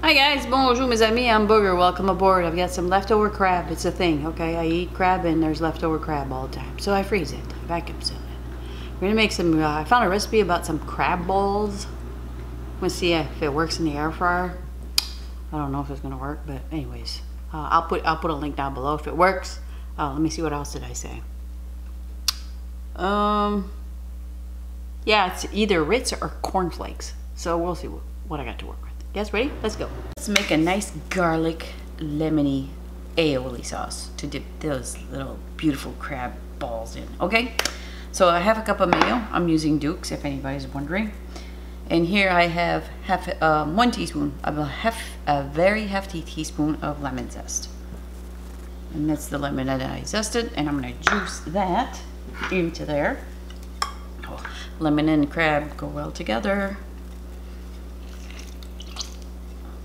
Hi guys, bonjour mes amis, I'm Booger, welcome aboard. I've got some leftover crab, it's a thing, okay? I eat crab and there's leftover crab all the time. So I freeze it, I vacuum seal it. We're gonna make some, I found a recipe about some crab balls. I'm gonna see if it works in the air fryer. I don't know if it's gonna work, but anyways. I'll put a link down below if it works. Let me see, what else did I say? Yeah, it's either Ritz or cornflakes. So we'll see what I got to work with. You guys ready? Let's go. Let's make a nice garlic lemony aioli sauce to dip those little beautiful crab balls in. Okay, so I have a cup of mayo. I'm using Duke's if anybody's wondering. And here I have 1 teaspoon of a very hefty teaspoon of lemon zest. And that's the lemon that I zested, and I'm gonna juice that into there. Oh, lemon and crab go well together.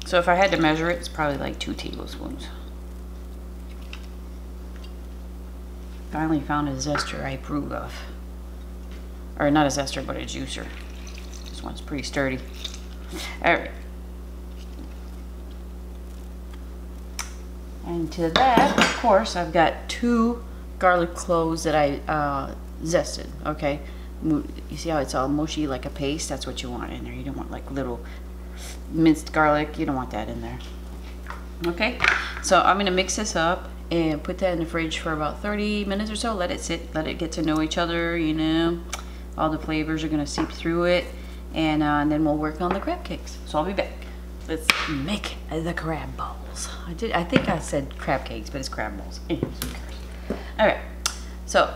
So if I had to measure it, it's probably like 2 tablespoons. Finally found a zester I approve of. Or not a zester, but a juicer. This one's pretty sturdy. Alright. And to that, of course, I've got 2 garlic cloves that I zested, okay? You see how it's all mushy like a paste? That's what you want in there. You don't want like little minced garlic. You don't want that in there. Okay, so I'm gonna mix this up and put that in the fridge for about 30 minutes or so. Let it sit, let it get to know each other, you know. All the flavors are gonna seep through it, and then we'll work on the crab cakes. So I'll be back. Let's make the crab balls. I think I said crab cakes, but it's crab balls. Anyways, who cares? All right. So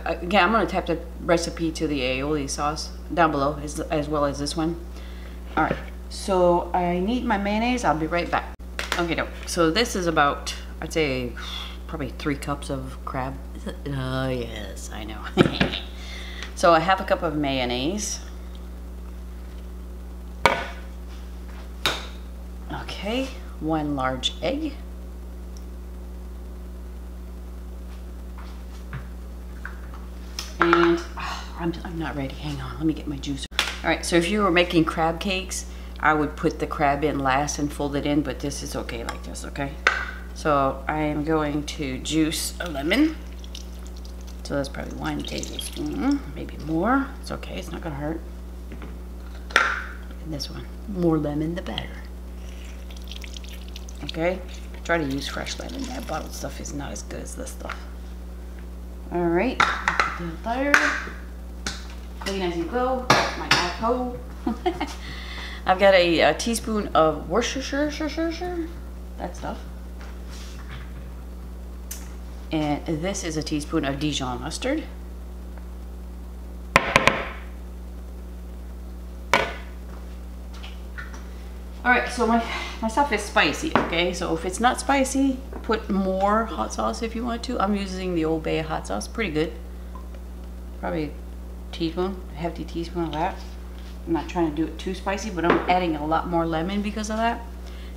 again, I'm gonna type the recipe to the aioli sauce down below, as well as this one. All right. So I need my mayonnaise. I'll be right back. Okay, so this is about, I'd say, probably 3 cups of crab. Is it? Oh yes, I know. So I have a cup of mayonnaise. Okay, 1 large egg. And I'm not ready. Hang on, let me get my juicer. All right, so if you were making crab cakes, I would put the crab in last and fold it in, but this is okay like this, okay? So I am going to juice a lemon. So that's probably 1 tablespoon, maybe more. It's okay, it's not gonna hurt. And this one, more lemon the better. Okay, try to use fresh lemon. That bottled stuff is not as good as this stuff. All right, put that there. Clean as you go, my backhoe. I've got a teaspoon of Worcestershire, that stuff. And this is a teaspoon of Dijon mustard. All right, so my stuff is spicy, okay? So if it's not spicy, put more hot sauce if you want to. I'm using the Old Bay hot sauce, pretty good. Probably a teaspoon, a hefty teaspoon of that. I'm not trying to do it too spicy, but I'm adding a lot more lemon because of that.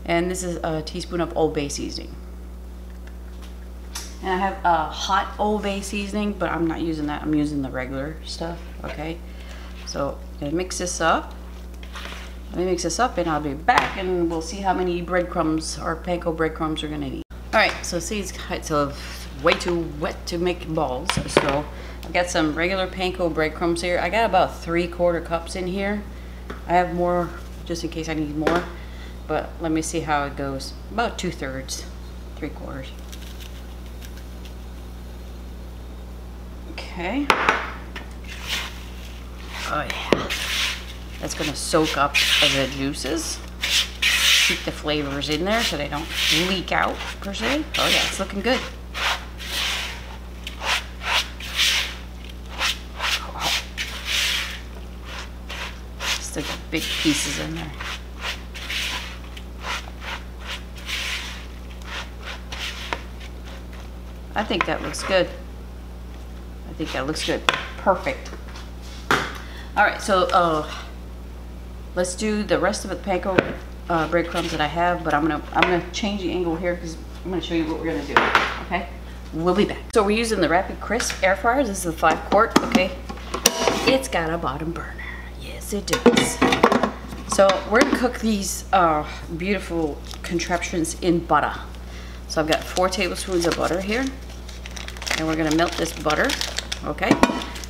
And this is a teaspoon of Old Bay seasoning. And I have a hot Old Bay seasoning, but I'm not using that. I'm using the regular stuff, okay? So I'm gonna mix this up. Let me mix this up and I'll be back and we'll see how many breadcrumbs or panko breadcrumbs we're gonna need. All right, so see, it's way too wet to make balls. So I've got some regular panko breadcrumbs here. I got about 3/4 cups in here. I have more just in case I need more, but let me see how it goes. About 2/3, 3/4. Okay. Oh yeah. That's gonna soak up the juices. Keep the flavors in there so they don't leak out per se. Oh yeah, it's looking good. Still got big pieces in there. I think that looks good. I think that looks good. Perfect. All right, so let's do the rest of the panko breadcrumbs that I have, but I'm gonna change the angle here because I'm gonna show you what we're gonna do. Okay, we'll be back. So we're using the Rapid Crisp air fryer. This is the 5 quart. Okay, it's got a bottom burner. Yes, it does. So we're gonna cook these beautiful contraptions in butter. So I've got 4 tablespoons of butter here, and we're gonna melt this butter, okay?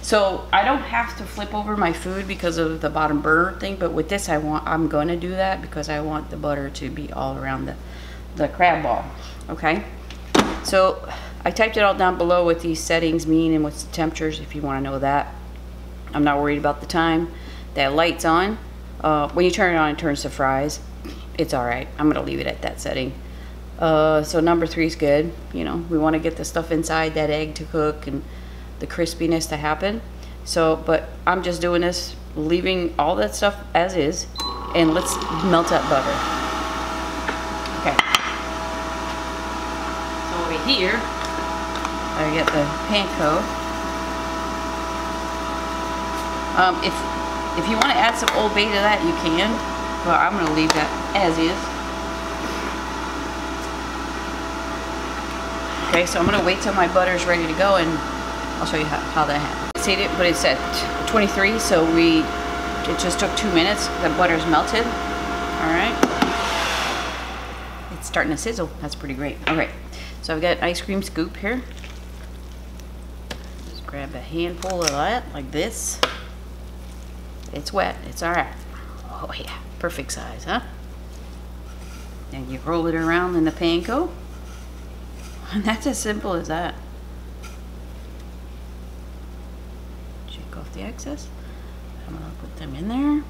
So I don't have to flip over my food because of the bottom burner thing, but with this I'm gonna do that because I want the butter to be all around the crab ball, okay? So I typed it all down below what these settings mean and what's the temperatures if you wanna know that. I'm not worried about the time. That light's on. When you turn it on, it turns to fries. It's all right. I'm gonna leave it at that setting. So number 3 is good. You know, we want to get the stuff inside that egg to cook and the crispiness to happen. So, but I'm just doing this, leaving all that stuff as is, and let's melt that butter. Okay. So over here, I get the panko. If you want to add some Old Bay to that, you can, but I'm going to leave that as is. Okay, so I'm going to wait till my butter is ready to go, and I'll show you how that happens. See it, but it's at 23, so it just took 2 minutes. The butter's melted. All right. It's starting to sizzle. That's pretty great. Okay, so I've got an ice cream scoop here. Just grab a handful of that, like this. It's wet, it's all right. Oh yeah, perfect size, huh? And you roll it around in the panko. And that's as simple as that. Shake off the excess. I'm gonna put them in there.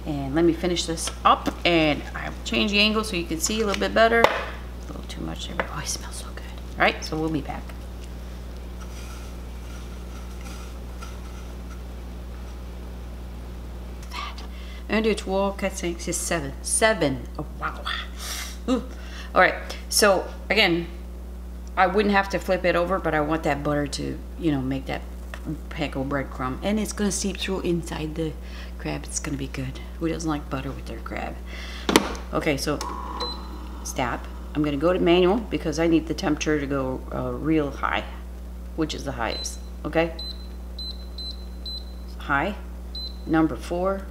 And let me finish this up, and I'll change the angle so you can see a little bit better. A little too much there. Oh, it smells so good. All right, so we'll be back. Un, deux, trois, quatre, cinq, six, seven. 7. Oh, wow. Ooh. All right. So, again, I wouldn't have to flip it over, but I want that butter to, you know, make that panko breadcrumb. And it's going to seep through inside the crab. It's going to be good. Who doesn't like butter with their crab? Okay, so stop. I'm going to go to manual because I need the temperature to go real high, which is the highest. Okay? High. Number 4.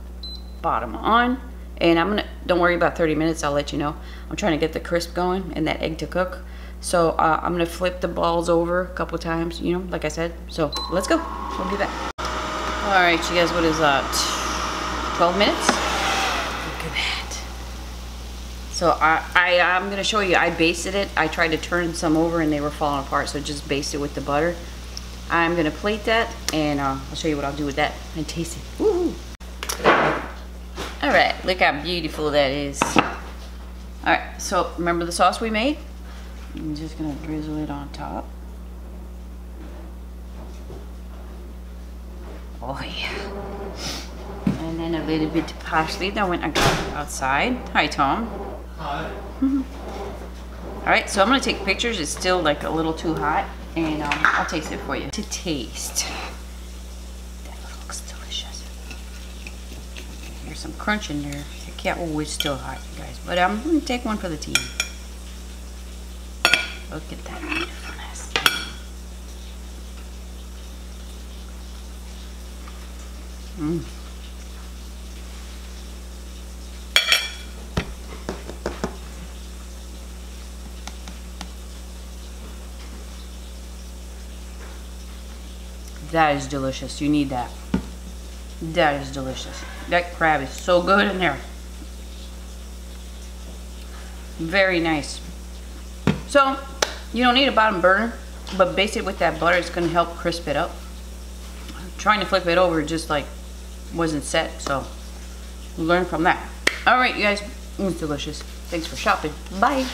Bottom on, and I'm gonna, don't worry about 30 minutes, I'll let you know. I'm trying to get the crisp going and that egg to cook, so I'm gonna flip the balls over a couple times, you know, like I said. So let's go, we'll be back. All right, you guys, what is that, 12 minutes? Look at that. So I'm gonna show you, I basted it. I tried to turn some over and they were falling apart, so just baste it with the butter. I'm gonna plate that, and I'll show you what I'll do with that and taste it. Woohoo! All right, look how beautiful that is. All right, so remember the sauce we made? I'm just gonna drizzle it on top. Oh yeah. And then a little bit of parsley that went outside. Hi, Tom. Hi. All right, so I'm gonna take pictures. It's still like a little too hot, and I'll taste it for you. To taste. Some crunch in there. The cat will it's still hot, you guys. But I'm gonna take one for the team. Look at that beautifulness. That is delicious. You need that. That is delicious. That crab is so good in there. Very nice. So, you don't need a bottom burner, but baste it with that butter. It's going to help crisp it up. Trying to flip it over just like wasn't set, so learn from that. All right, you guys. It's delicious. Thanks for shopping. Bye.